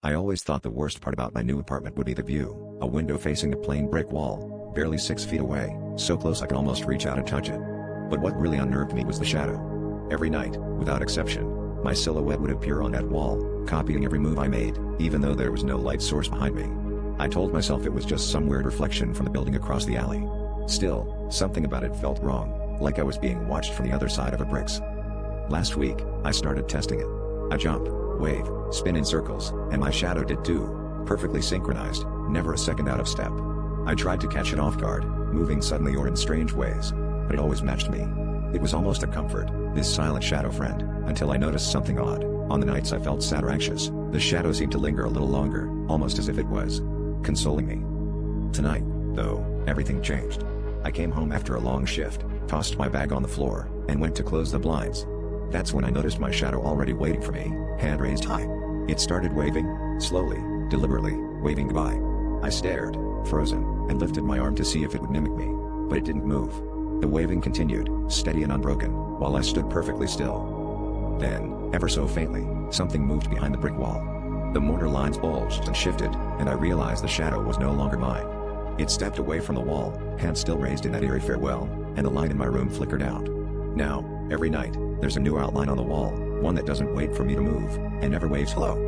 I always thought the worst part about my new apartment would be the view, a window facing a plain brick wall, barely 6 feet away, so close I could almost reach out and touch it. But what really unnerved me was the shadow. Every night, without exception, my silhouette would appear on that wall, copying every move I made, even though there was no light source behind me. I told myself it was just some weird reflection from the building across the alley. Still, something about it felt wrong, like I was being watched from the other side of a bricks. Last week, I started testing it. I jump, wave, spin in circles, and my shadow did too, perfectly synchronized, never a second out of step. I tried to catch it off guard, moving suddenly or in strange ways, but it always matched me. It was almost a comfort, this silent shadow friend, until I noticed something odd. On the nights I felt sad or anxious, the shadow seemed to linger a little longer, almost as if it was consoling me. Tonight, though, everything changed. I came home after a long shift, tossed my bag on the floor, and went to close the blinds. That's when I noticed my shadow already waiting for me, hand raised high. It started waving, slowly, deliberately, waving goodbye. I stared, frozen, and lifted my arm to see if it would mimic me, but it didn't move. The waving continued, steady and unbroken, while I stood perfectly still. Then, ever so faintly, something moved behind the brick wall. The mortar lines bulged and shifted, and I realized the shadow was no longer mine. It stepped away from the wall, hand still raised in that eerie farewell, and the light in my room flickered out. Now, every night, there's a new outline on the wall, one that doesn't wait for me to move, and never waves hello.